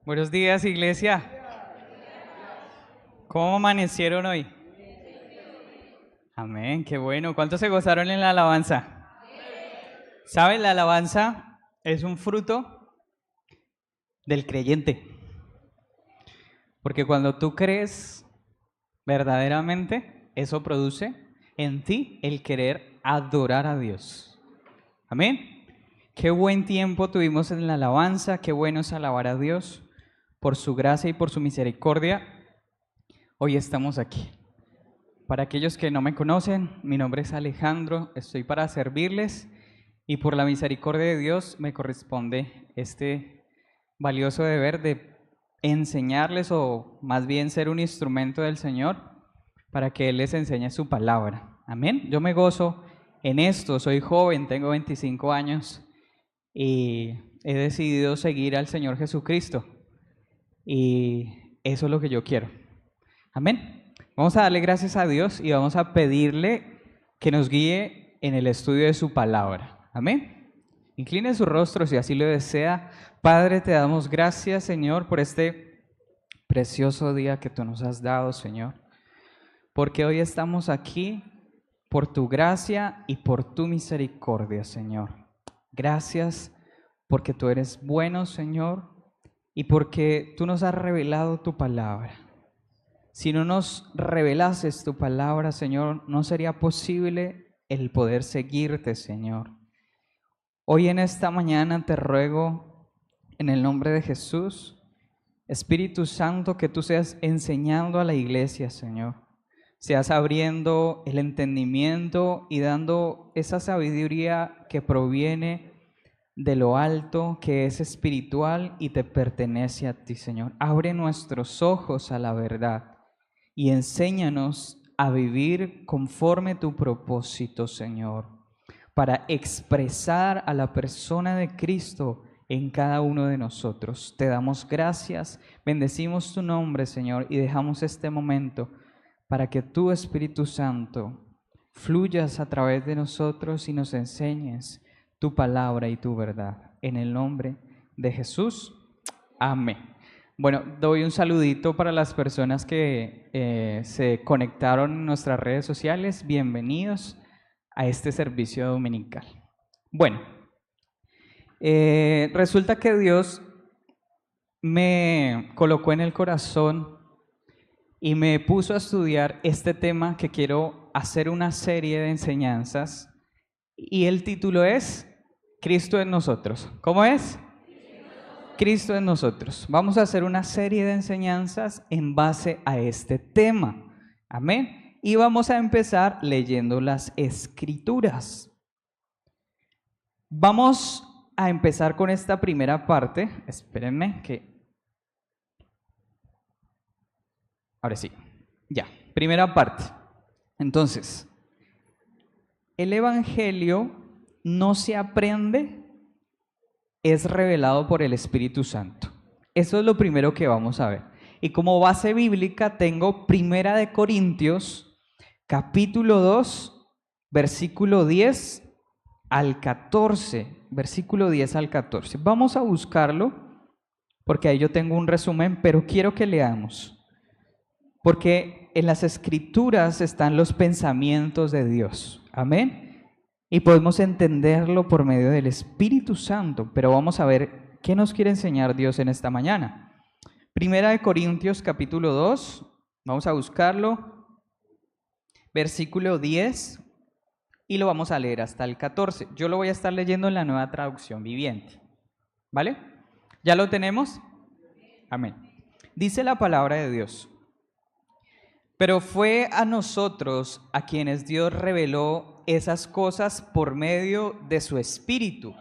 Buenos días, iglesia. ¿Cómo amanecieron hoy? Amén, qué bueno. ¿Cuántos se gozaron en la alabanza? ¿Saben? La alabanza es un fruto del creyente. Porque cuando tú crees verdaderamente, eso produce en ti el querer adorar a Dios. Amén. Qué buen tiempo tuvimos en la alabanza, qué bueno es alabar a Dios por su gracia y por su misericordia. Hoy estamos aquí. Para aquellos que no me conocen, mi nombre es Alejandro, estoy para servirles y por la misericordia de Dios me corresponde este valioso deber de enseñarles o más bien ser un instrumento del Señor para que Él les enseñe su palabra. Amén. Yo me gozo en esto, soy joven, tengo 25 años y he decidido seguir al Señor Jesucristo y eso es lo que yo quiero. Amén. Vamos a darle gracias a Dios y vamos a pedirle que nos guíe en el estudio de su palabra. Amén. Incline su rostro si así lo desea. Padre, te damos gracias, Señor, por este precioso día que tú nos has dado, Señor. Porque hoy estamos aquí por tu gracia y por tu misericordia, Señor. Gracias porque tú eres bueno, Señor, y porque tú nos has revelado tu palabra. Si no nos revelases tu palabra, Señor, no sería posible el poder seguirte, Señor. Hoy en esta mañana te ruego, en el nombre de Jesús, Espíritu Santo, que tú seas enseñando a la iglesia, Señor. Seas abriendo el entendimiento y dando esa sabiduría que proviene de lo alto, que es espiritual y te pertenece a ti, Señor. Abre nuestros ojos a la verdad y enséñanos a vivir conforme tu propósito, Señor, para expresar a la persona de Cristo en cada uno de nosotros. Te damos gracias, bendecimos tu nombre, Señor, y dejamos este momento para que tú, Espíritu Santo, fluyas a través de nosotros y nos enseñes tu palabra y tu verdad. En el nombre de Jesús, amén. Bueno, doy un saludito para las personas que se conectaron en nuestras redes sociales. Bienvenidos a este servicio dominical. Bueno, resulta que Dios me colocó en el corazón y me puso a estudiar este tema que quiero hacer una serie de enseñanzas y el título es Cristo en nosotros. ¿Cómo es? Cristo en nosotros. Vamos a hacer una serie de enseñanzas en base a este tema. Amén. Y vamos a empezar leyendo las Escrituras. Vamos a empezar con esta primera parte. Espérenme que... Ahora sí. Ya. Primera parte. Entonces, el Evangelio no se aprende, es revelado por el Espíritu Santo. Eso es lo primero que vamos a ver. Y como base bíblica tengo Primera de Corintios, capítulo 2, versículo 10 al 14. Versículo 10 al 14. Vamos a buscarlo, porque ahí yo tengo un resumen, pero quiero que leamos. Porque en las Escrituras están los pensamientos de Dios. Amén. Y podemos entenderlo por medio del Espíritu Santo, pero vamos a ver qué nos quiere enseñar Dios en esta mañana. Primera de Corintios capítulo 2, vamos a buscarlo, versículo 10, y lo vamos a leer hasta el 14. Yo lo voy a estar leyendo en la Nueva Traducción Viviente, ¿vale? ¿Ya lo tenemos? Amén. Dice la palabra de Dios: pero fue a nosotros a quienes Dios reveló esas cosas por medio de su Espíritu,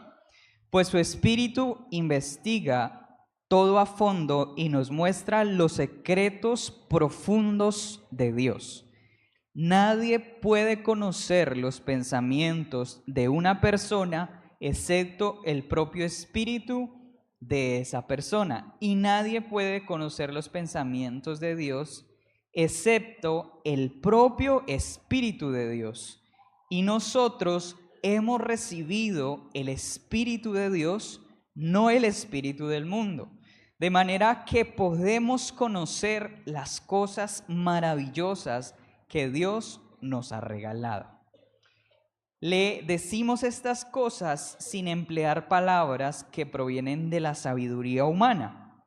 pues su Espíritu investiga todo a fondo y nos muestra los secretos profundos de Dios. Nadie puede conocer los pensamientos de una persona excepto el propio Espíritu de esa persona, y nadie puede conocer los pensamientos de Dios excepto el propio Espíritu de Dios. Y nosotros hemos recibido el Espíritu de Dios, no el espíritu del mundo, de manera que podemos conocer las cosas maravillosas que Dios nos ha regalado. Le decimos estas cosas sin emplear palabras que provienen de la sabiduría humana.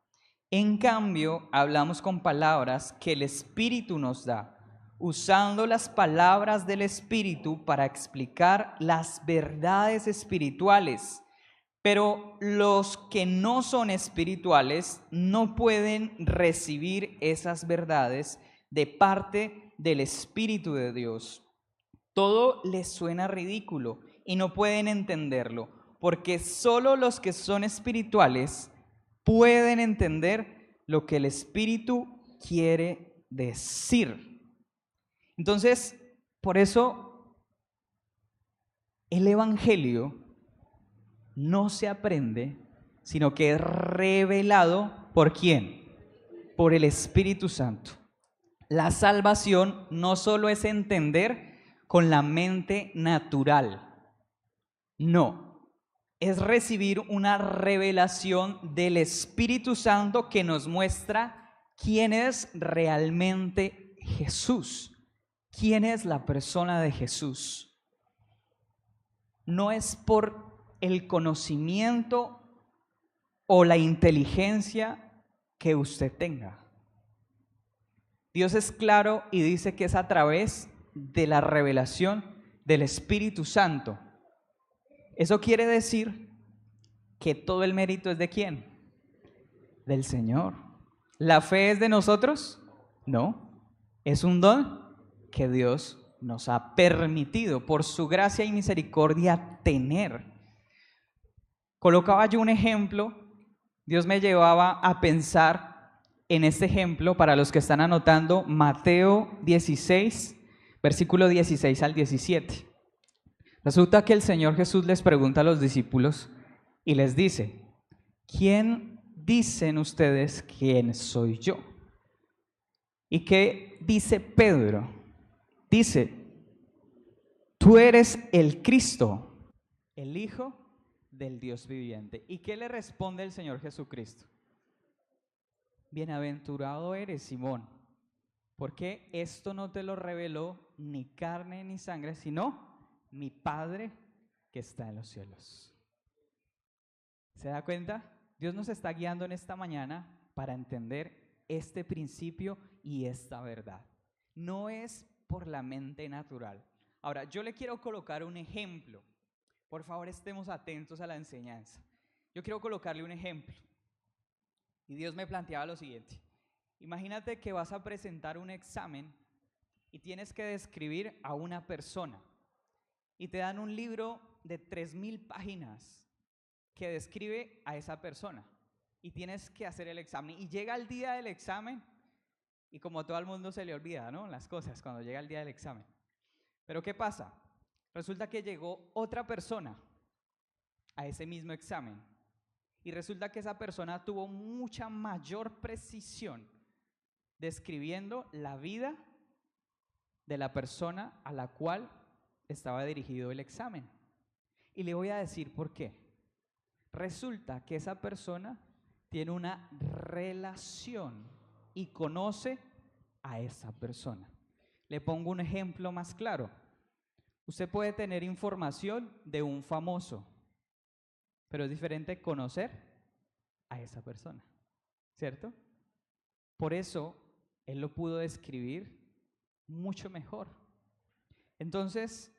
En cambio, hablamos con palabras que el Espíritu nos da, usando las palabras del Espíritu para explicar las verdades espirituales. Pero los que no son espirituales no pueden recibir esas verdades de parte del Espíritu de Dios. Todo les suena ridículo y no pueden entenderlo, porque solo los que son espirituales pueden entender lo que el Espíritu quiere decir. Entonces, por eso el Evangelio no se aprende, sino que es revelado ¿por quién? Por el Espíritu Santo. La salvación no solo es entender con la mente natural, no, es recibir una revelación del Espíritu Santo que nos muestra quién es realmente Jesús, quién es la persona de Jesús. No es por el conocimiento o la inteligencia que usted tenga. Dios es claro y dice que es a través de la revelación del Espíritu Santo. Eso quiere decir que todo el mérito es ¿de quién? Del Señor. ¿La fe es de nosotros? No. Es un don que Dios nos ha permitido por su gracia y misericordia tener. Colocaba yo un ejemplo, Dios me llevaba a pensar en este ejemplo, para los que están anotando, Mateo 16, versículo 16 al 17. Resulta que el Señor Jesús les pregunta a los discípulos y les dice: ¿quién dicen ustedes quién soy yo? ¿Y qué dice Pedro? Dice: tú eres el Cristo, el Hijo del Dios viviente. ¿Y qué le responde el Señor Jesucristo? Bienaventurado eres, Simón, porque esto no te lo reveló ni carne ni sangre, sino mi Padre que está en los cielos. ¿Se da cuenta? Dios nos está guiando en esta mañana para entender este principio y esta verdad. No es por la mente natural. Ahora, yo le quiero colocar un ejemplo. Por favor, estemos atentos a la enseñanza. Yo quiero colocarle un ejemplo. Y Dios me planteaba lo siguiente: imagínate que vas a presentar un examen y tienes que describir a una persona. Y te dan un libro de 3.000 páginas que describe a esa persona. Y tienes que hacer el examen. Y llega el día del examen y como todo el mundo se le olvida, ¿no? Las cosas cuando llega el día del examen. Pero ¿qué pasa? Resulta que llegó otra persona a ese mismo examen. Y resulta que esa persona tuvo mucha mayor precisión describiendo la vida de la persona a la cual estaba dirigido el examen. Y le voy a decir por qué. Resulta que esa persona tiene una relación y conoce a esa persona. Le pongo un ejemplo más claro. Usted puede tener información de un famoso, pero es diferente conocer a esa persona, ¿cierto? Por eso él lo pudo describir mucho mejor. Entonces,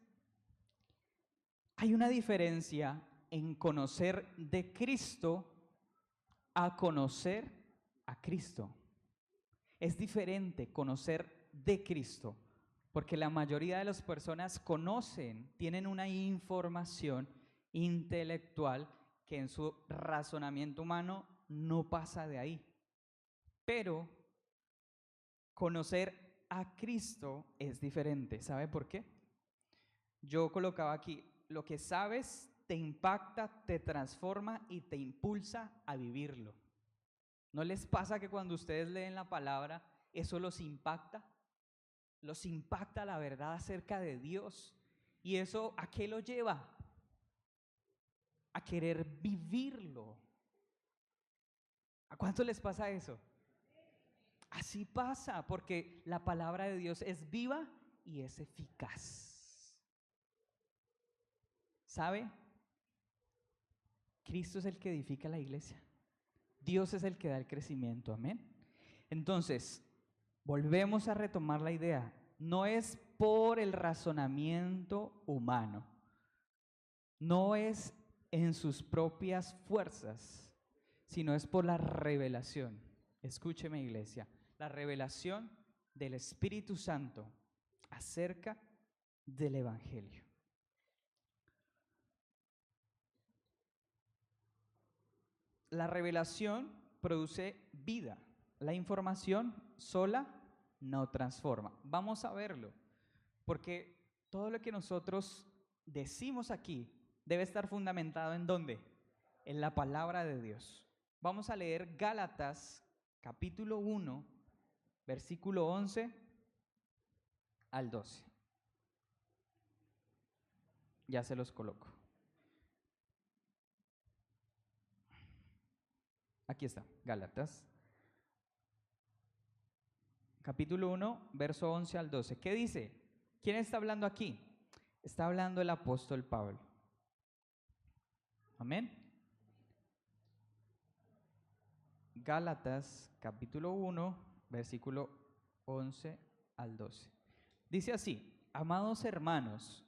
hay una diferencia en conocer de Cristo a conocer a Cristo. Es diferente conocer de Cristo, porque la mayoría de las personas conocen, tienen una información intelectual que en su razonamiento humano no pasa de ahí. Pero conocer a Cristo es diferente. ¿Sabe por qué? Yo colocaba aquí: lo que sabes te impacta, te transforma y te impulsa a vivirlo. ¿No les pasa que cuando ustedes leen la palabra, eso los impacta? Los impacta la verdad acerca de Dios. ¿Y eso a qué lo lleva? A querer vivirlo. ¿A cuánto les pasa eso? Así pasa, porque la palabra de Dios es viva y es eficaz. ¿Sabe? Cristo es el que edifica la iglesia. Dios es el que da el crecimiento, amén. Entonces, volvemos a retomar la idea. No es por el razonamiento humano, no es en sus propias fuerzas, sino es por la revelación. Escúcheme, iglesia, la revelación del Espíritu Santo acerca del Evangelio. La revelación produce vida. La información sola no transforma. Vamos a verlo, porque todo lo que nosotros decimos aquí debe estar fundamentado ¿en dónde? En la palabra de Dios. Vamos a leer Gálatas capítulo 1, versículo 11 al 12. Ya se los coloco. Aquí está, Gálatas. Capítulo 1, verso 11 al 12. ¿Qué dice? ¿Quién está hablando aquí? Está hablando el apóstol Pablo. Amén. Gálatas, capítulo 1, versículo 11 al 12. Dice así: amados hermanos,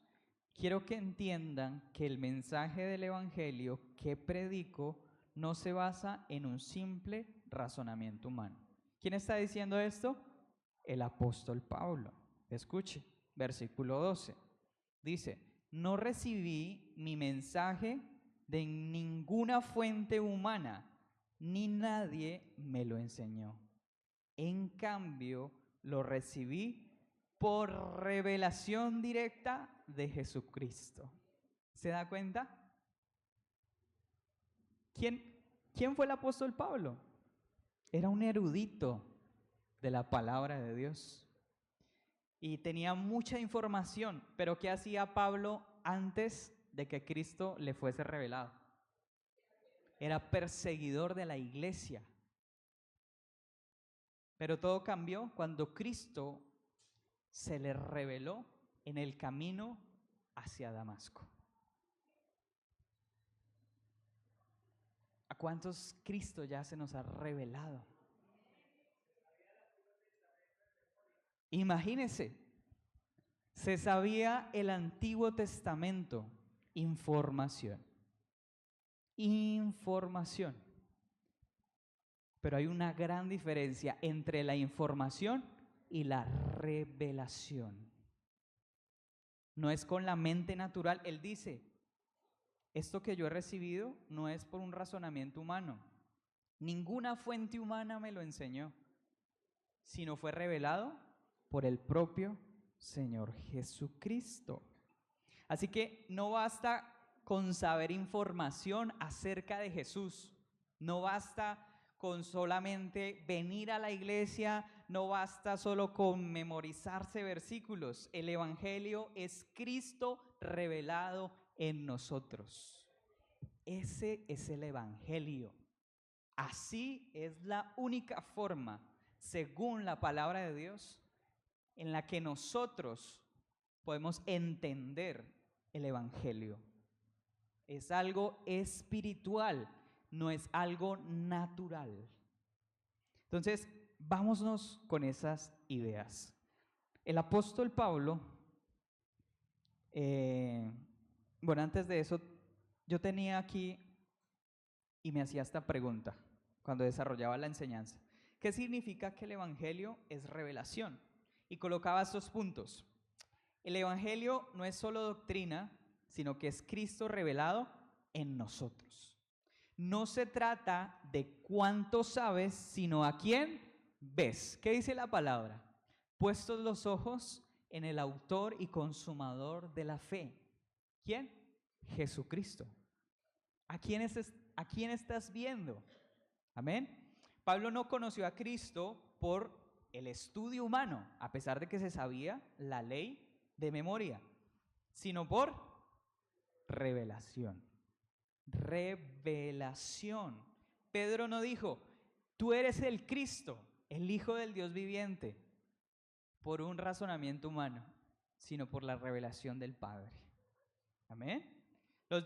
quiero que entiendan que el mensaje del Evangelio que predico no se basa en un simple razonamiento humano. ¿Quién está diciendo esto? El apóstol Pablo. Escuche, versículo 12. Dice: no recibí mi mensaje de ninguna fuente humana, ni nadie me lo enseñó. En cambio, lo recibí por revelación directa de Jesucristo. ¿Se da cuenta? ¿Quién fue el apóstol Pablo? Era un erudito de la palabra de Dios y tenía mucha información, pero ¿qué hacía Pablo antes de que Cristo le fuese revelado? Era perseguidor de la iglesia. Pero todo cambió cuando Cristo se le reveló en el camino hacia Damasco. ¿A cuántos Cristo ya se nos ha revelado? Imagínense, se sabía el Antiguo Testamento, información. Pero hay una gran diferencia entre la información y la revelación. No es con la mente natural. Él dice: esto que yo he recibido no es por un razonamiento humano. Ninguna fuente humana me lo enseñó, sino fue revelado por el propio Señor Jesucristo. Así que no basta con saber información acerca de Jesús. No basta con solamente venir a la iglesia, no basta solo con memorizarse versículos. El Evangelio es Cristo revelado en nosotros. Ese es el Evangelio. Así es la única forma, según la palabra de Dios, en la que nosotros podemos entender el Evangelio. Es algo espiritual, no es algo natural. Entonces, vámonos con esas ideas. El apóstol Pablo, bueno, antes de eso, yo tenía aquí y me hacía esta pregunta cuando desarrollaba la enseñanza. ¿Qué significa que el Evangelio es revelación? Y colocaba estos puntos. El Evangelio no es solo doctrina, sino que es Cristo revelado en nosotros. No se trata de cuánto sabes, sino a quién ves. ¿Qué dice la palabra? Puestos los ojos en el autor y consumador de la fe. ¿Quién? Jesucristo. ¿A quién estás viendo? Amén. Pablo no conoció a Cristo por el estudio humano, a pesar de que se sabía la ley de memoria, sino por revelación. Revelación. Pedro no dijo: tú eres el Cristo, el Hijo del Dios viviente, por un razonamiento humano, sino por la revelación del Padre. Amén. A los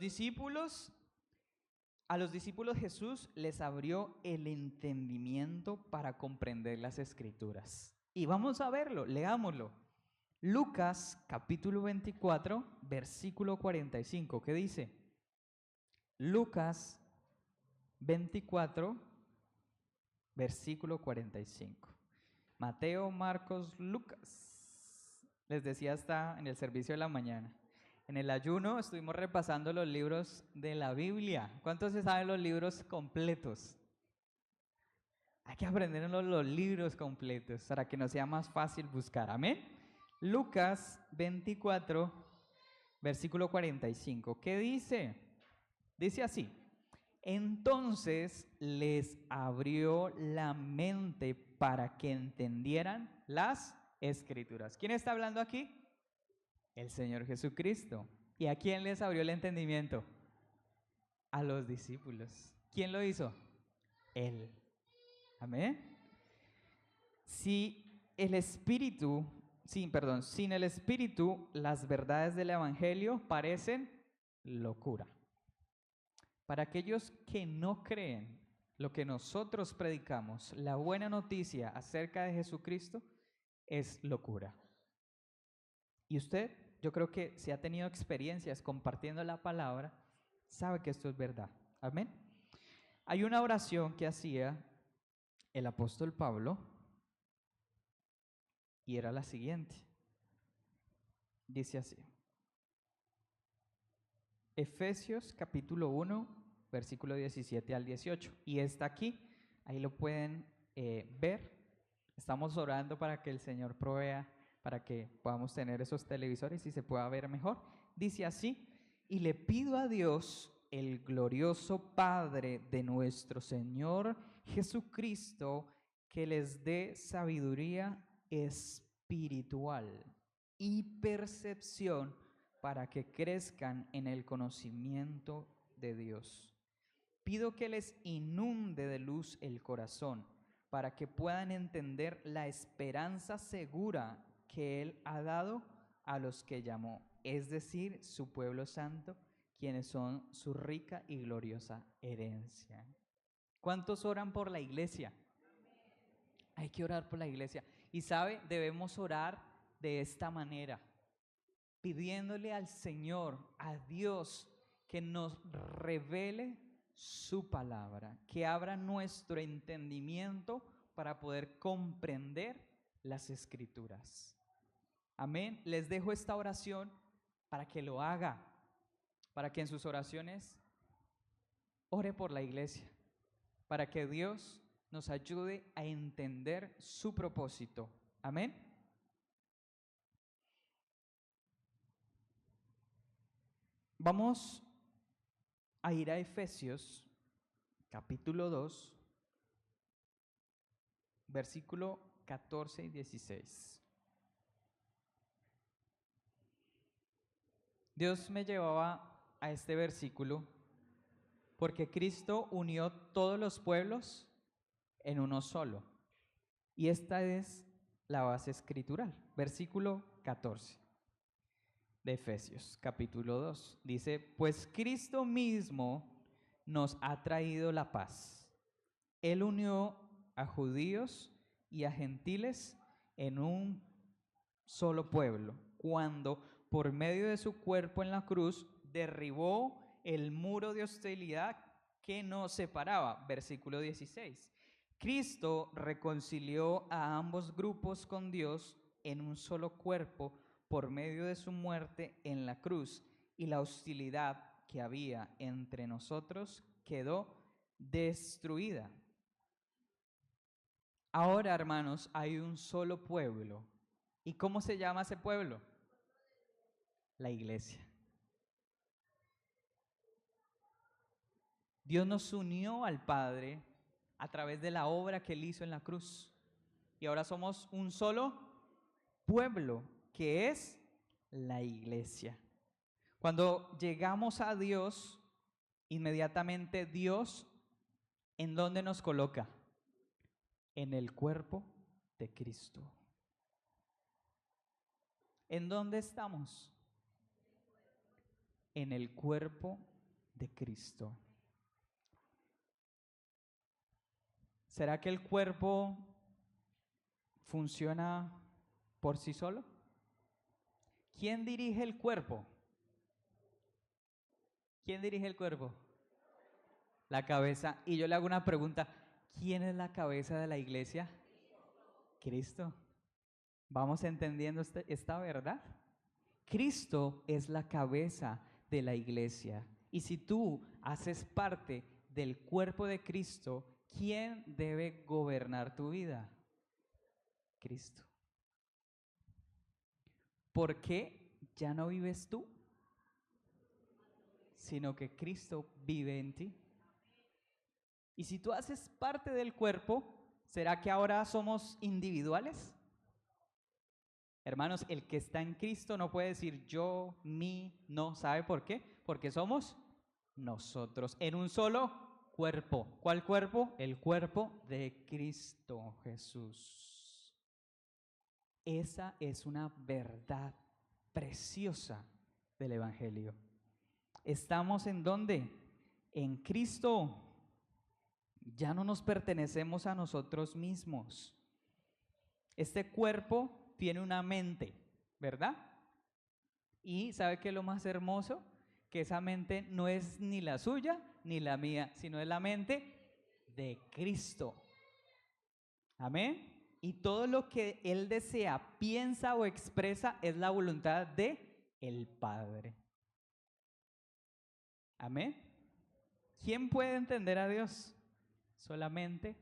discípulos Jesús les abrió el entendimiento para comprender las Escrituras. Y vamos a verlo, leámoslo. Lucas capítulo 24, versículo 45, ¿qué dice? Lucas 24, versículo 45. Mateo, Marcos, Lucas. Les decía hasta en el servicio de la mañana. En el ayuno estuvimos repasando los libros de la Biblia. ¿Cuántos se saben los libros completos? Hay que aprender los libros completos para que nos sea más fácil buscar. Amén. Lucas 24, versículo 45. ¿Qué dice? Dice así. Entonces les abrió la mente para que entendieran las Escrituras. ¿Quién está hablando aquí? El Señor Jesucristo. ¿Y a quién les abrió el entendimiento? A los discípulos. ¿Quién lo hizo? Él. Amén. Sin el Espíritu, las verdades del Evangelio parecen locura. Para aquellos que no creen lo que nosotros predicamos, la buena noticia acerca de Jesucristo es locura. Y usted, yo creo que si ha tenido experiencias compartiendo la palabra, sabe que esto es verdad. Amén. Hay una oración que hacía el apóstol Pablo y era la siguiente. Dice así. Efesios capítulo 1, versículo 17 al 18. Y está aquí, ahí lo pueden ver. Estamos orando para que el Señor provea, para que podamos tener esos televisores y se pueda ver mejor. Dice así, y le pido a Dios, el glorioso Padre de nuestro Señor Jesucristo, que les dé sabiduría espiritual y percepción para que crezcan en el conocimiento de Dios. Pido que les inunde de luz el corazón, para que puedan entender la esperanza segura que Él ha dado a los que llamó, es decir, su pueblo santo, quienes son su rica y gloriosa herencia. ¿Cuántos oran por la iglesia? Hay que orar por la iglesia. Y sabe, debemos orar de esta manera, pidiéndole al Señor, a Dios, que nos revele su palabra, que abra nuestro entendimiento para poder comprender las Escrituras. Amén. Les dejo esta oración para que lo haga, para que en sus oraciones ore por la iglesia, para que Dios nos ayude a entender su propósito. Amén. Vamos a ir a Efesios, capítulo 2, versículo 14 y 16. Dios me llevaba a este versículo porque Cristo unió todos los pueblos en uno solo. Y esta es la base escritural. Versículo 14 de Efesios, capítulo 2. Dice, pues Cristo mismo nos ha traído la paz. Él unió a judíos y a gentiles en un solo pueblo, cuando por medio de su cuerpo en la cruz derribó el muro de hostilidad que nos separaba. Versículo 16. Cristo reconcilió a ambos grupos con Dios en un solo cuerpo por medio de su muerte en la cruz, y la hostilidad que había entre nosotros quedó destruida. Ahora, hermanos, hay un solo pueblo. ¿Y cómo se llama ese pueblo? La iglesia. Dios nos unió al Padre a través de la obra que Él hizo en la cruz. Y ahora somos un solo pueblo, que es la iglesia. Cuando llegamos a Dios, inmediatamente Dios, ¿en dónde nos coloca? en el cuerpo de Cristo. ¿En dónde estamos? En el cuerpo de Cristo. ¿Será que el cuerpo funciona por sí solo? ¿Quién dirige el cuerpo? ¿Quién dirige el cuerpo? La cabeza. Y yo le hago una pregunta. ¿Quién es la cabeza de la iglesia? Cristo. ¿Vamos entendiendo esta verdad? Cristo es la cabeza de la iglesia. Y si tú haces parte del cuerpo de Cristo, ¿quién debe gobernar tu vida? Cristo. ¿Por qué ya no vives tú? Sino que Cristo vive en ti. Y si tú haces parte del cuerpo, ¿será que ahora somos individuales? Hermanos, el que está en Cristo no puede decir yo, mí, no. ¿Sabe por qué? Porque somos nosotros en un solo cuerpo. ¿Cuál cuerpo? El cuerpo de Cristo Jesús. Esa es una verdad preciosa del Evangelio. ¿Estamos en dónde? En Cristo. Ya no nos pertenecemos a nosotros mismos. Este cuerpo tiene una mente, ¿verdad? Y ¿sabe qué es lo más hermoso? Que esa mente no es ni la suya ni la mía, sino es la mente de Cristo. Amén. Y todo lo que Él desea, piensa o expresa es la voluntad de el Padre. Amén. ¿Quién puede entender a Dios? Solamente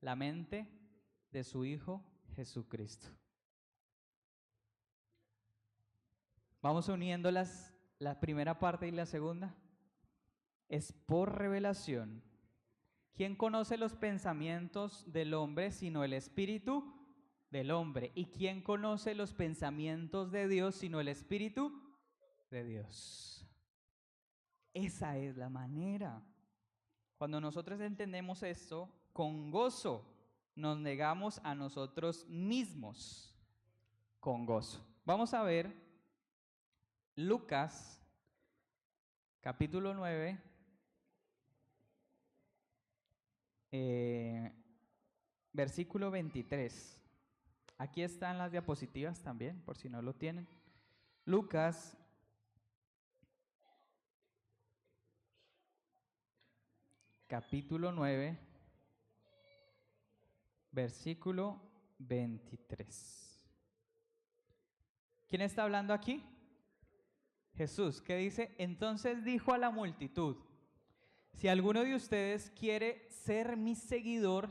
la mente de su Hijo Jesucristo. Vamos uniendo la primera parte y la segunda. Es por revelación. ¿Quién conoce los pensamientos del hombre sino el espíritu del hombre? ¿Y quién conoce los pensamientos de Dios sino el espíritu de Dios? Esa es la manera. Cuando nosotros entendemos esto, con gozo nos negamos a nosotros mismos. Con gozo. Vamos a ver Lucas, capítulo 9, versículo 23. Aquí están las diapositivas también, por si no lo tienen. Lucas, capítulo 9, versículo 23. ¿Quién está hablando aquí? Jesús, ¿qué dice? Entonces dijo a la multitud: si alguno de ustedes quiere ser mi seguidor,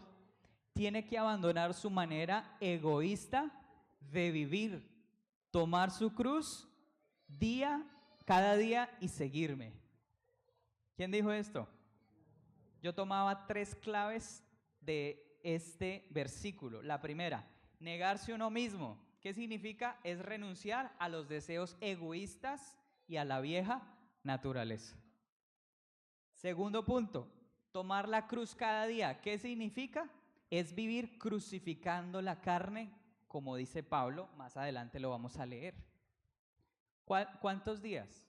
tiene que abandonar su manera egoísta de vivir, tomar su cruz cada día y seguirme. ¿Quién dijo esto? Yo tomaba 3 claves de este versículo. La primera, negarse uno mismo. ¿Qué significa? Es renunciar a los deseos egoístas y a la vieja naturaleza. Segundo punto, tomar la cruz cada día. ¿Qué significa? Es vivir crucificando la carne, como dice Pablo, más adelante lo vamos a leer. ¿Cuántos días?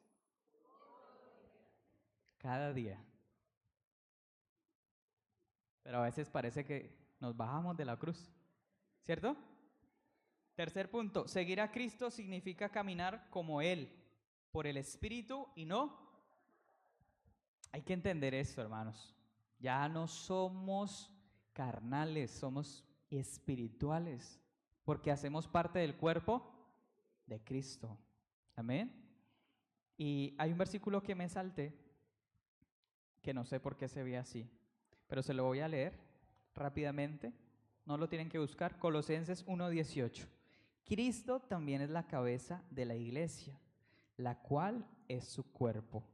Cada día. Pero a veces parece que nos bajamos de la cruz, ¿cierto? Tercer punto, seguir a Cristo significa caminar como Él, por el Espíritu y no. Hay que entender esto, hermanos. Ya no somos carnales, somos espirituales, porque hacemos parte del cuerpo de Cristo. Amén. Y hay un versículo que me salté, que no sé por qué se ve así, pero se lo voy a leer rápidamente. No lo tienen que buscar. Colosenses 1:18. Cristo también es la cabeza de la iglesia, la cual es su cuerpo.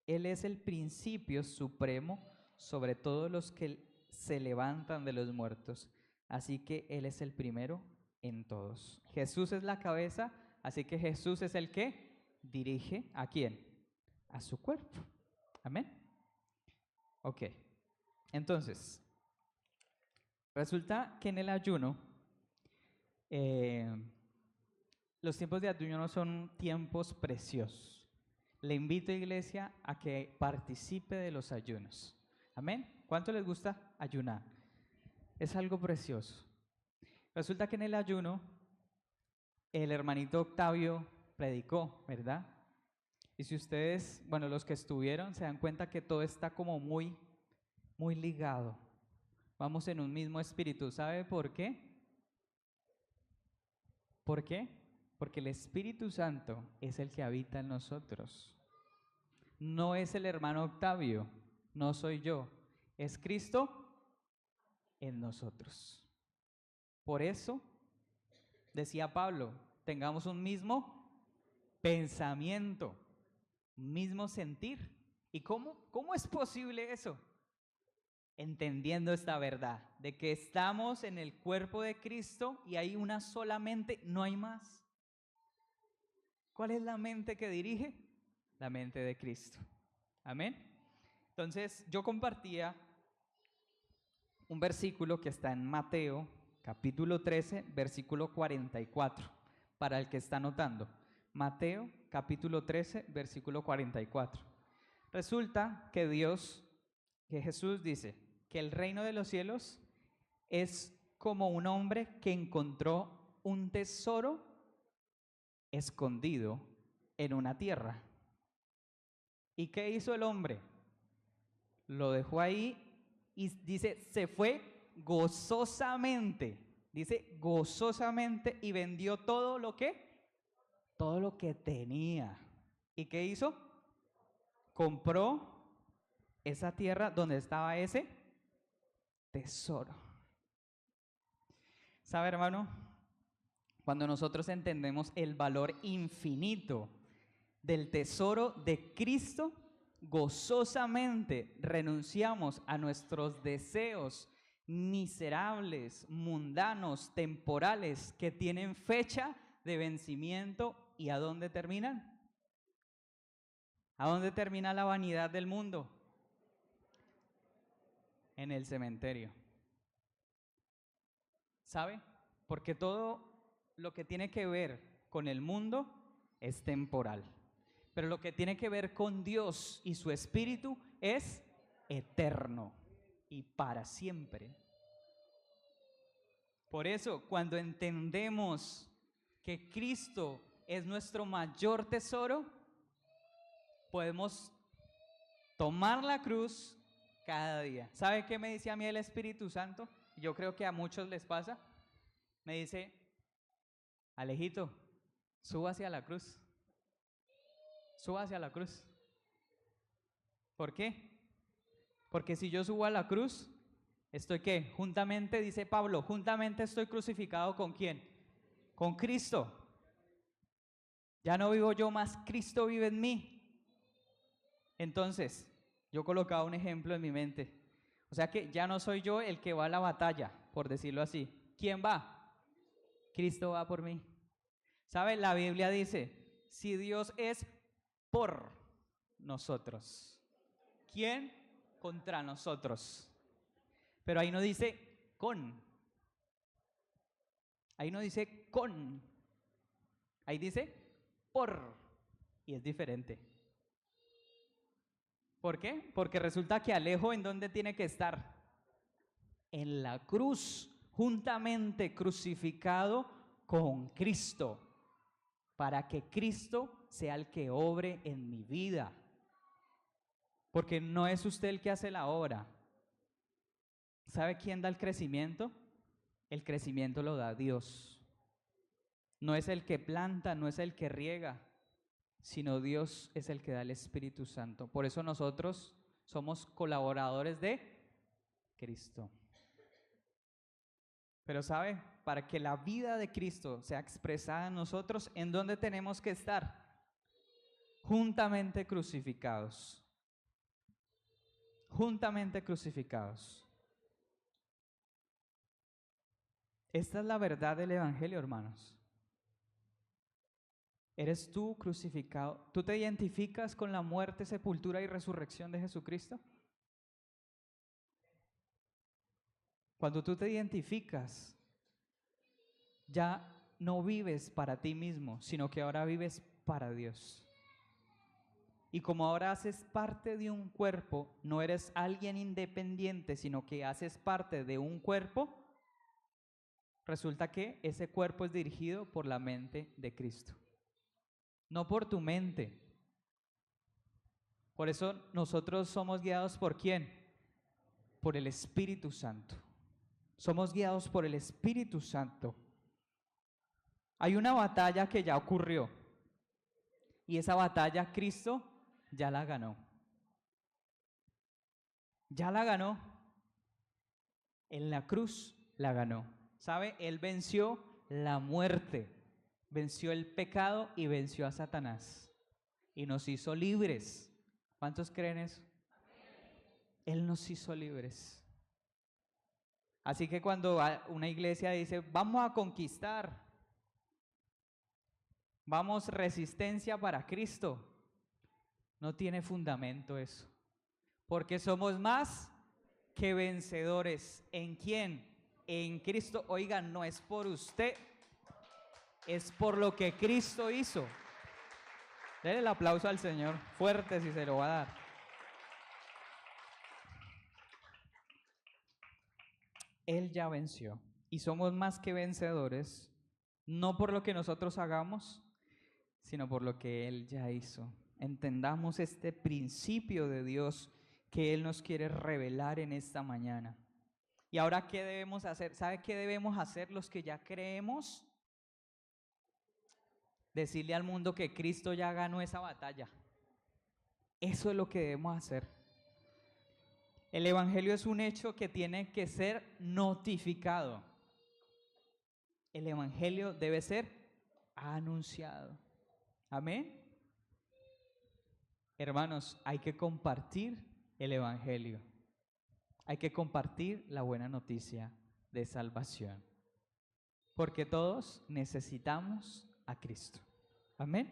Él es el principio supremo sobre todos los que se levantan de los muertos. Así que Él es el primero en todos. Jesús es la cabeza, así que Jesús es el que dirige ¿a quién? A su cuerpo. Amén. Ok. Entonces, Resulta que en el ayuno, los tiempos de ayuno son tiempos preciosos. Le invito, iglesia, a que participe de los ayunos. ¿Amén? ¿Cuánto les gusta ayunar? Es algo precioso. Resulta que en el ayuno, el hermanito Octavio predicó, ¿verdad? Y si ustedes, bueno, los que estuvieron, se dan cuenta que todo está como muy ligado. Vamos en un mismo espíritu. ¿Sabe por qué? ¿Por qué? Porque el Espíritu Santo es el que habita en nosotros. No es el hermano Octavio, no soy yo, es Cristo en nosotros. Por eso, decía Pablo, tengamos un mismo pensamiento, un mismo sentir. ¿Y cómo es posible eso? Entendiendo esta verdad, de que estamos en el cuerpo de Cristo y hay una sola mente, no hay más. ¿Cuál es la mente que dirige? La mente de Cristo. Amén. Entonces, yo compartía un versículo que está en Mateo, capítulo 13, versículo 44, para el que está anotando. Mateo, capítulo 13, versículo 44. Resulta que Jesús dice que el reino de los cielos es como un hombre que encontró un tesoro escondido en una tierra. ¿Y qué hizo el hombre? Lo dejó ahí y dice, se fue gozosamente. Dice gozosamente y vendió todo lo que tenía. ¿Y qué hizo? Compró esa tierra donde estaba ese tesoro. ¿Sabe, hermano? Cuando nosotros entendemos el valor infinito del tesoro de Cristo, gozosamente renunciamos a nuestros deseos miserables, mundanos, temporales, que tienen fecha de vencimiento. ¿Y a dónde terminan? ¿A dónde termina la vanidad del mundo? En el cementerio. ¿Sabe? Porque todo lo que tiene que ver con el mundo es temporal. Pero lo que tiene que ver con Dios y su Espíritu es eterno y para siempre. Por eso, cuando entendemos que Cristo es nuestro mayor tesoro, podemos tomar la cruz cada día. ¿Sabe qué me dice a mí el Espíritu Santo? Yo creo que a muchos les pasa. Me dice, Alejito, súbase a la cruz. Súbase a la cruz. ¿Por qué? Porque si yo subo a la cruz, ¿estoy qué? Juntamente, dice Pablo, juntamente estoy crucificado ¿con quién? Con Cristo. Ya no vivo yo más, Cristo vive en mí. Entonces, yo colocaba un ejemplo en mi mente. O sea que ya no soy yo el que va a la batalla, por decirlo así. ¿Quién va? Cristo va por mí. ¿Sabe? La Biblia dice, si Dios es por nosotros, ¿quién contra nosotros? Pero ahí no dice con. Ahí no dice con. Ahí dice por. Y es diferente. ¿Por qué? Porque resulta que Alejo, ¿en dónde tiene que estar? En la cruz, juntamente crucificado con Cristo, para que Cristo sea el que obre en mi vida. Porque no es usted el que hace la obra. ¿Sabe quién da el crecimiento? El crecimiento lo da Dios. No es el que planta, no es el que riega, sino Dios es el que da el Espíritu Santo. Por eso nosotros somos colaboradores de Cristo. Pero ¿sabe? Para que la vida de Cristo sea expresada en nosotros, ¿en dónde tenemos que estar? Juntamente crucificados. Juntamente crucificados. Esta es la verdad del Evangelio, hermanos. ¿Eres tú crucificado? ¿Tú te identificas con la muerte, sepultura y resurrección de Jesucristo? Cuando tú te identificas, ya no vives para ti mismo, sino que ahora vives para Dios. Y como ahora haces parte de un cuerpo, no eres alguien independiente, sino que haces parte de un cuerpo, resulta que ese cuerpo es dirigido por la mente de Cristo, no por tu mente. Por eso nosotros somos guiados ¿por quién? Por el Espíritu Santo. Somos guiados por el Espíritu Santo. Hay una batalla que ya ocurrió y esa batalla Cristo ya la ganó. Ya la ganó. En la cruz la ganó. ¿Sabe? Él venció la muerte, venció el pecado y venció a Satanás. Y nos hizo libres. ¿Cuántos creen eso? Él nos hizo libres. Así que cuando una iglesia dice, vamos a conquistar, vamos resistencia para Cristo, no tiene fundamento eso. Porque somos más que vencedores. ¿En quién? En Cristo. Oigan, no es por usted, es por lo que Cristo hizo. Denle el aplauso al Señor fuerte si se lo va a dar. Él ya venció y somos más que vencedores, no por lo que nosotros hagamos, sino por lo que Él ya hizo. Entendamos este principio de Dios que Él nos quiere revelar en esta mañana. Y ahora, ¿qué debemos hacer? ¿Sabe qué debemos hacer los que ya creemos? Decirle al mundo que Cristo ya ganó esa batalla. Eso es lo que debemos hacer. El Evangelio es un hecho que tiene que ser notificado. El Evangelio debe ser anunciado. Amén. Hermanos, hay que compartir el Evangelio. Hay que compartir la buena noticia de salvación. Porque todos necesitamos a Cristo. Amén.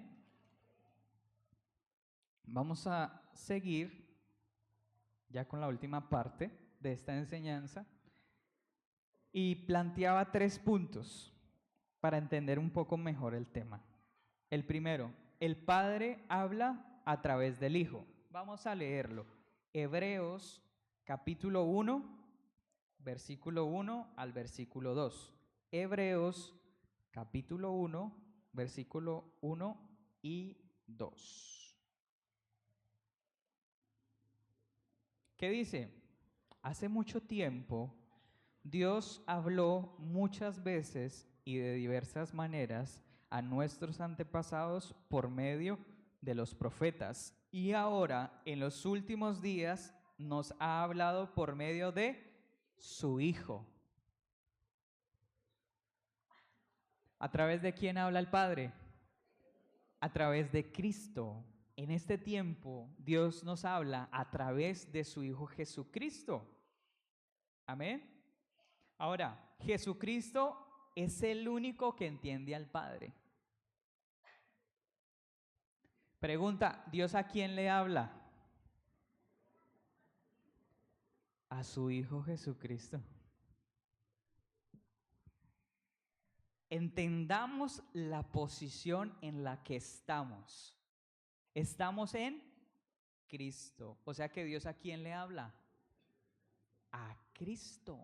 Vamos a seguir ya con la última parte de esta enseñanza. Y planteaba 3 puntos para entender un poco mejor el tema. El primero, el Padre habla a través del Hijo. Vamos a leerlo. Hebreos capítulo 1, versículo 1 al versículo 2. Hebreos capítulo 1, versículo 1 y 2. ¿Qué dice? Hace mucho tiempo Dios habló muchas veces y de diversas maneras a nuestros antepasados por medio de los profetas. Y ahora, en los últimos días, nos ha hablado por medio de su Hijo. ¿A través de quién habla el Padre? A través de Cristo. En este tiempo, Dios nos habla a través de su Hijo Jesucristo. Amén. Ahora, Jesucristo es el único que entiende al Padre. Pregunta, ¿Dios a quién le habla? A su Hijo Jesucristo. Entendamos la posición en la que estamos. Estamos en Cristo. O sea que Dios a quién le habla? A Cristo.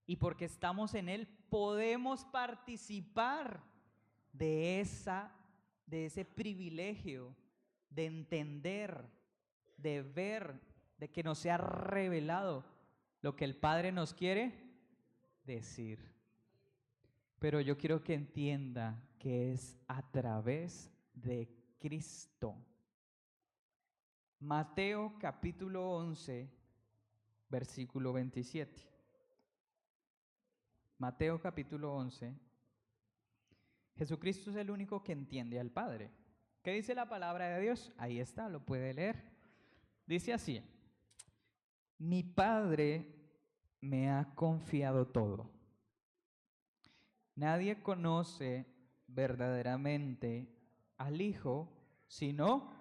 Y porque estamos en Él, podemos participar de ese privilegio de entender, de ver, de que nos sea revelado lo que el Padre nos quiere decir. Pero yo quiero que entienda que es a través de Cristo. Mateo capítulo 11, versículo 27. Mateo capítulo 11. Jesucristo es el único que entiende al Padre. ¿Qué dice la palabra de Dios? Ahí está, lo puede leer. Dice así: mi Padre me ha confiado todo. Nadie conoce verdaderamente al Hijo sino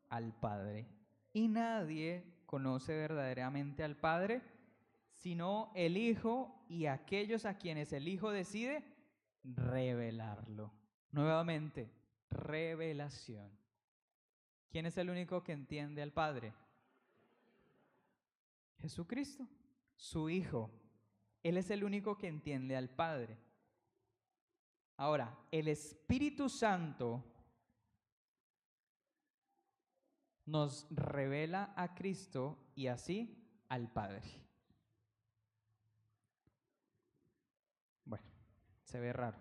al Padre. Y nadie conoce verdaderamente al Padre sino el Hijo y aquellos a quienes el Hijo decide revelarlo. Nuevamente, revelación. ¿Quién es el único que entiende al Padre? Jesucristo, su Hijo. Él es el único que entiende al Padre. Ahora, el Espíritu Santo nos revela a Cristo y así al Padre. Bueno, se ve raro.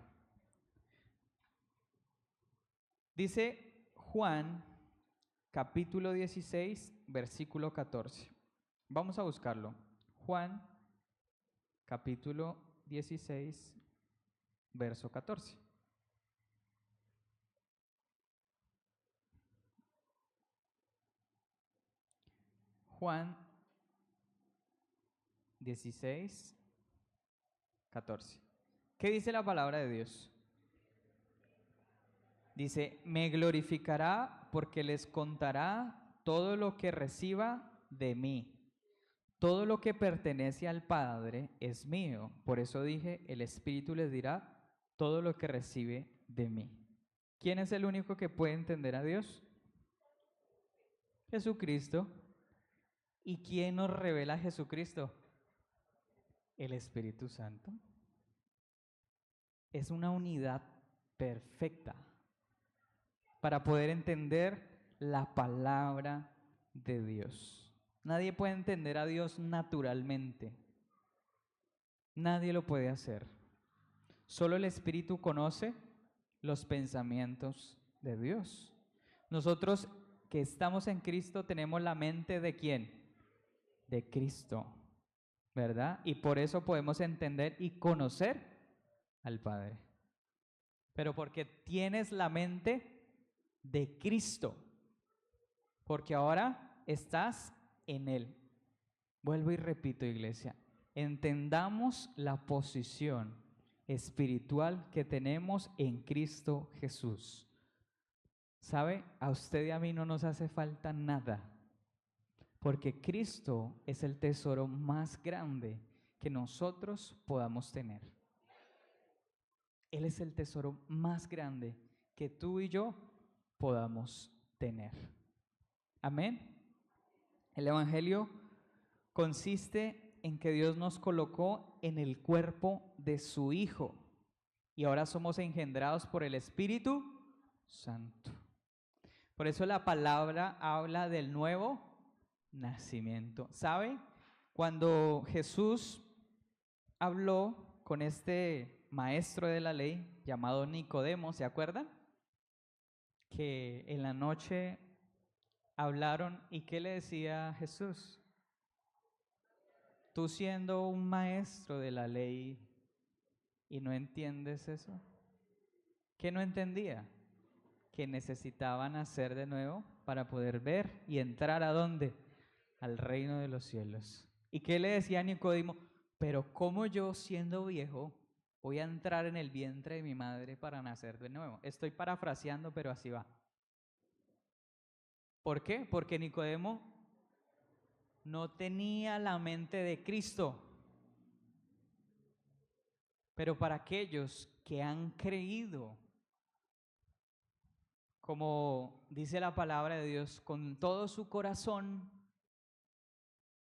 Dice Juan, capítulo 16, versículo 14. Vamos a buscarlo. Juan, capítulo 16, verso 14. Juan 16, 14. ¿Qué dice la palabra de Dios? Dice, me glorificará porque les contará todo lo que reciba de mí. Todo lo que pertenece al Padre es mío. Por eso dije, el Espíritu les dirá todo lo que recibe de mí. ¿Quién es el único que puede entender a Dios? Jesucristo. ¿Y quién nos revela a Jesucristo? El Espíritu Santo. Es una unidad perfecta para poder entender la palabra de Dios. Nadie puede entender a Dios naturalmente. Nadie lo puede hacer. Solo el Espíritu conoce los pensamientos de Dios. Nosotros que estamos en Cristo tenemos la mente ¿de quién? De Cristo, ¿verdad? Y por eso podemos entender y conocer al Padre. Pero porque tienes la mente de Cristo, porque ahora estás en Él. Vuelvo y repito, iglesia, entendamos la posición espiritual que tenemos en Cristo Jesús. ¿Sabe? A usted y a mí no nos hace falta nada, porque Cristo es el tesoro más grande que nosotros podamos tener. Él es el tesoro más grande que tú y yo podamos tener. Amén. El Evangelio consiste en que Dios nos colocó en el cuerpo de su Hijo y ahora somos engendrados por el Espíritu Santo. Por eso la palabra habla del nuevo nacimiento. ¿Sabe? Cuando Jesús habló con este maestro de la ley llamado Nicodemo, ¿se acuerdan? Que en la noche hablaron y ¿qué le decía Jesús? Tú siendo un maestro de la ley y no entiendes eso. ¿Qué no entendía? Que necesitaban nacer de nuevo para poder ver y entrar ¿a dónde? Al reino de los cielos. ¿Y qué le decía Nicodemo? Pero ¿cómo yo siendo viejo voy a entrar en el vientre de mi madre para nacer de nuevo? Estoy parafraseando, pero así va. ¿Por qué? Porque Nicodemo no tenía la mente de Cristo. Pero para aquellos que han creído, como dice la palabra de Dios, con todo su corazón,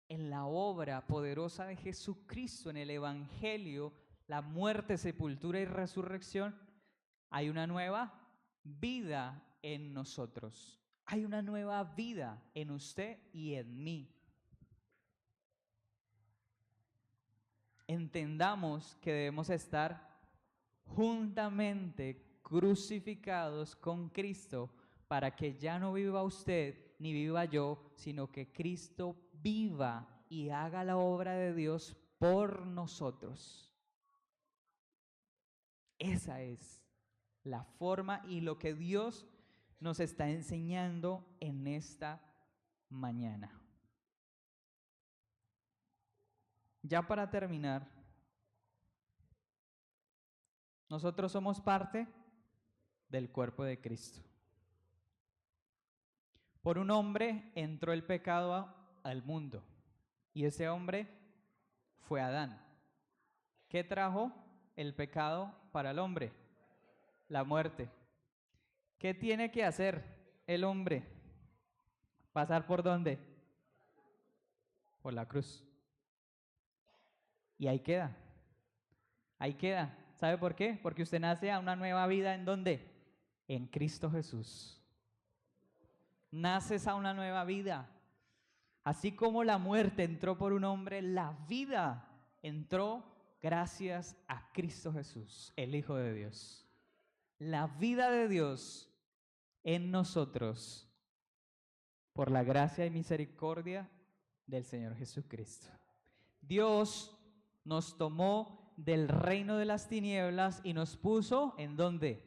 en la obra poderosa de Jesucristo, en el Evangelio, la muerte, sepultura y resurrección, hay una nueva vida en nosotros. Hay una nueva vida en usted y en mí. Entendamos que debemos estar juntamente crucificados con Cristo para que ya no viva usted ni viva yo, sino que Cristo viva y haga la obra de Dios por nosotros. Esa es la forma y lo que Dios nos está enseñando en esta mañana. Ya para terminar, nosotros somos parte del cuerpo de Cristo. Por un hombre entró el pecado al mundo y ese hombre fue Adán. ¿Qué trajo el pecado para el hombre? La muerte. ¿Qué tiene que hacer el hombre? ¿Pasar por dónde? Por la cruz. Y ahí queda. Ahí queda. ¿Sabe por qué? Porque usted nace a una nueva vida, ¿en dónde? En Cristo Jesús. Naces a una nueva vida. Así como la muerte entró por un hombre, la vida entró gracias a Cristo Jesús, el Hijo de Dios. La vida de Dios en nosotros por la gracia y misericordia del Señor Jesucristo. Dios nos tomó del reino de las tinieblas y nos puso, ¿en dónde?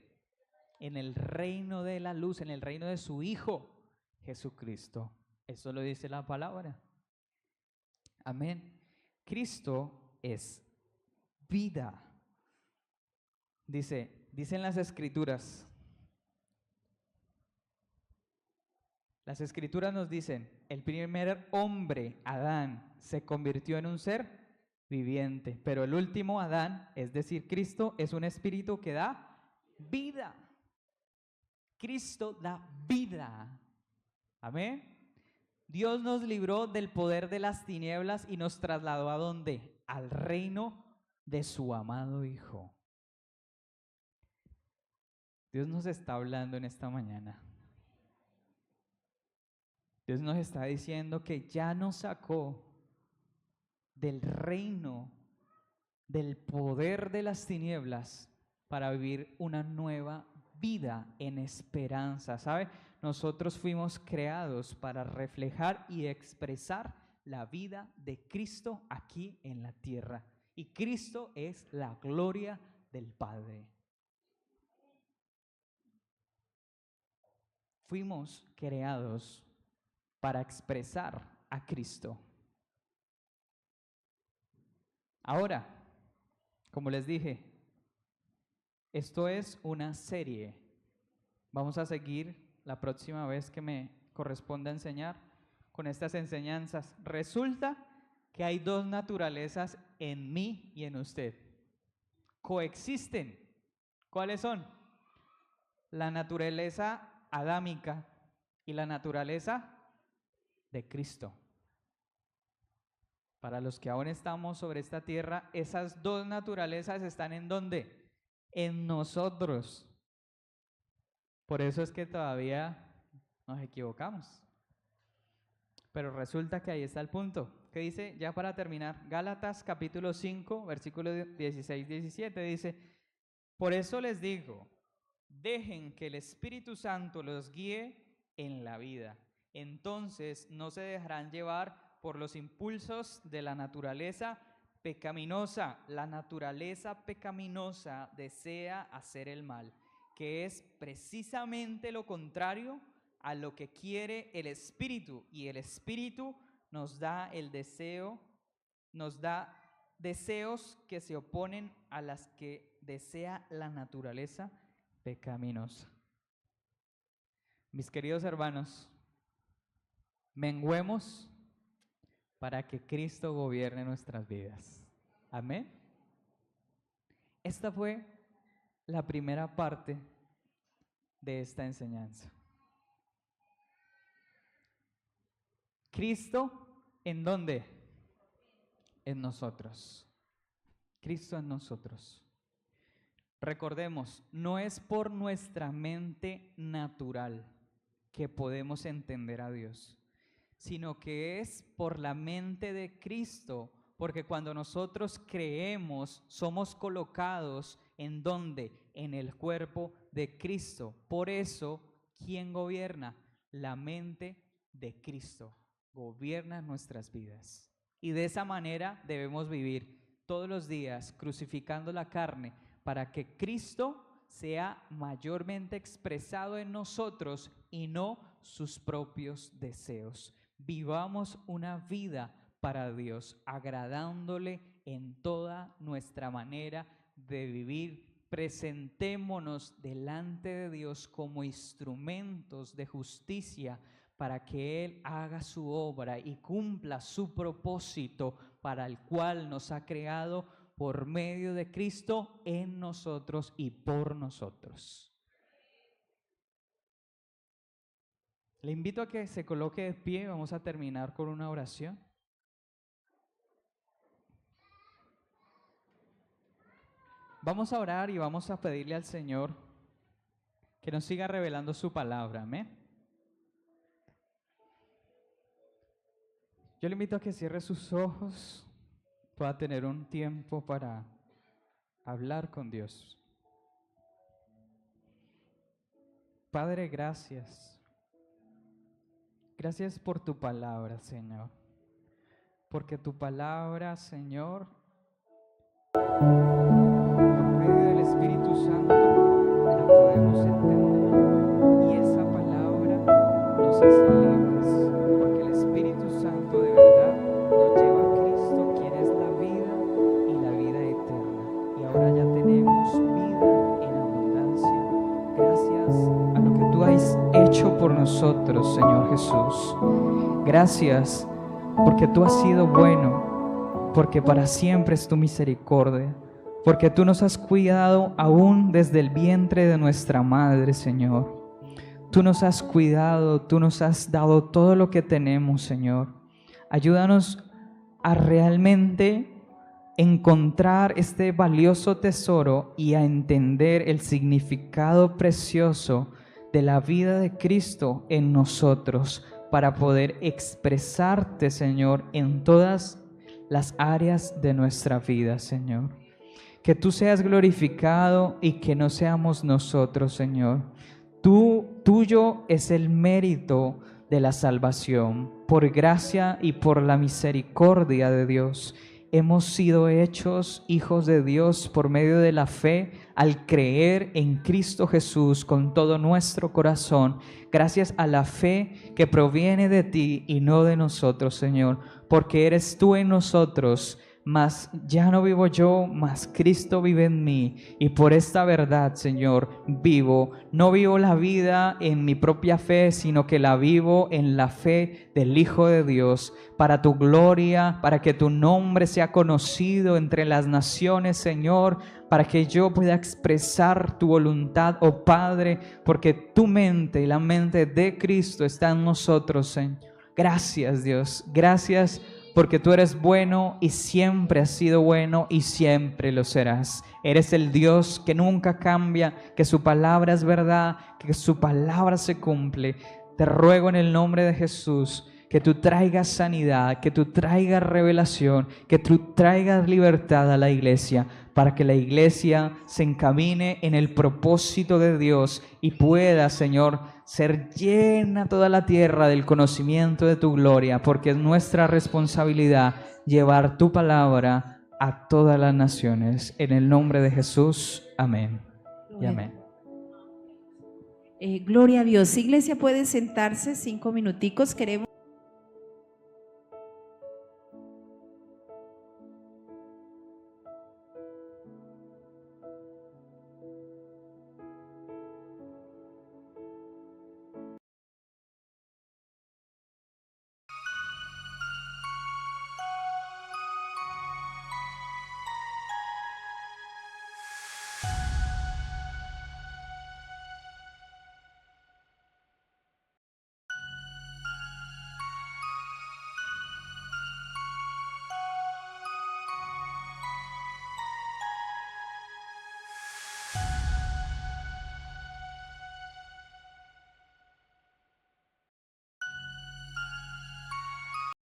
En el reino de la luz, en el reino de su Hijo Jesucristo. Eso lo dice la palabra. Amén. Cristo es vida. Dicen las Escrituras. Las Escrituras nos dicen, el primer hombre, Adán, se convirtió en un ser viviente, pero el último Adán, es decir, Cristo, es un espíritu que da vida. Cristo da vida. Amén. Dios nos libró del poder de las tinieblas y nos trasladó ¿a dónde? Al reino de su amado Hijo. Dios nos está hablando en esta mañana. Dios nos está diciendo que ya nos sacó del reino, del poder de las tinieblas para vivir una nueva vida en esperanza. ¿Sabe? Nosotros fuimos creados para reflejar y expresar la vida de Cristo aquí en la tierra. Y Cristo es la gloria del Padre. Fuimos creados para expresar a Cristo. Ahora, como les dije, esto es una serie. Vamos a seguir la próxima vez que me corresponda enseñar con estas enseñanzas. Resulta que hay dos naturalezas en mí y en usted. Coexisten. ¿Cuáles son? La naturaleza adámica y la naturaleza de Cristo. Para los que aún estamos sobre esta tierra, esas dos naturalezas están ¿en dónde? En nosotros. Por eso es que todavía nos equivocamos. Pero resulta que ahí está el punto. ¿Qué dice? Ya para terminar, Gálatas capítulo 5, versículo 16-17 dice, por eso les digo, dejen que el Espíritu Santo los guíe en la vida. Entonces no se dejarán llevar por los impulsos de la naturaleza pecaminosa. La naturaleza pecaminosa desea hacer el mal, que es precisamente lo contrario a lo que quiere el Espíritu. Y el Espíritu nos da el deseo, nos da deseos que se oponen a las que desea la naturaleza pecaminosa. Mis queridos hermanos, menguemos para que Cristo gobierne nuestras vidas. Amén. Esta fue la primera parte de esta enseñanza. Cristo, ¿en dónde? En nosotros. Cristo en nosotros. Recordemos, no es por nuestra mente natural que podemos entender a Dios, sino que es por la mente de Cristo, porque cuando nosotros creemos, somos colocados ¿en dónde? En el cuerpo de Cristo. Por eso, ¿quién gobierna? La mente de Cristo gobierna nuestras vidas. Y de esa manera debemos vivir todos los días crucificando la carne para que Cristo sea mayormente expresado en nosotros y no sus propios deseos. Vivamos una vida para Dios, agradándole en toda nuestra manera de vivir. Presentémonos delante de Dios como instrumentos de justicia para que Él haga su obra y cumpla su propósito para el cual nos ha creado por medio de Cristo en nosotros y por nosotros. Le invito a que se coloque de pie. Vamos a terminar con una oración. Vamos a orar y vamos a pedirle al Señor que nos siga revelando su palabra. Amén. Yo le invito a que cierre sus ojos, pueda tener un tiempo para hablar con Dios. Padre, gracias. Gracias por tu palabra, Señor. Porque tu palabra, Señor, por medio del Espíritu Santo, la podemos entender. Y esa palabra nos hace libres. Porque el Espíritu Santo de verdad nos lleva a Cristo, quien es la vida y la vida eterna. Y ahora ya tenemos vida en abundancia. Gracias a lo que tú has hecho por nosotros, Señor Jesús. Gracias porque tú has sido bueno, porque para siempre es tu misericordia, porque tú nos has cuidado aún desde el vientre de nuestra madre, Señor. Tú nos has cuidado, tú nos has dado todo lo que tenemos, Señor. Ayúdanos a realmente encontrar este valioso tesoro y a entender el significado precioso de la vida de Cristo en nosotros, para poder expresarte, Señor, en todas las áreas de nuestra vida, Señor. Que tú seas glorificado y que no seamos nosotros, Señor. Tuyo es el mérito de la salvación. Por gracia y por la misericordia de Dios, hemos sido hechos hijos de Dios por medio de la fe al creer en Cristo Jesús con todo nuestro corazón, gracias a la fe que proviene de ti y no de nosotros, Señor, porque eres tú en nosotros. Mas ya no vivo yo, mas Cristo vive en mí. Y por esta verdad, Señor, vivo. No vivo la vida en mi propia fe, sino que la vivo en la fe del Hijo de Dios, para tu gloria, para que tu nombre sea conocido entre las naciones, Señor, para que yo pueda expresar tu voluntad, oh Padre, porque tu mente y la mente de Cristo está en nosotros, Señor. Gracias, Dios. Gracias porque tú eres bueno y siempre has sido bueno y siempre lo serás. Eres el Dios que nunca cambia, que su palabra es verdad, que su palabra se cumple. Te ruego en el nombre de Jesús que tú traigas sanidad, que tú traigas revelación, que tú traigas libertad a la iglesia, para que la iglesia se encamine en el propósito de Dios y pueda, Señor, ser llena toda la tierra del conocimiento de tu gloria, porque es nuestra responsabilidad llevar tu palabra a todas las naciones. En el nombre de Jesús, amén y amén. Gloria a Dios. Iglesia, puede sentarse 5 minuticos. Queremos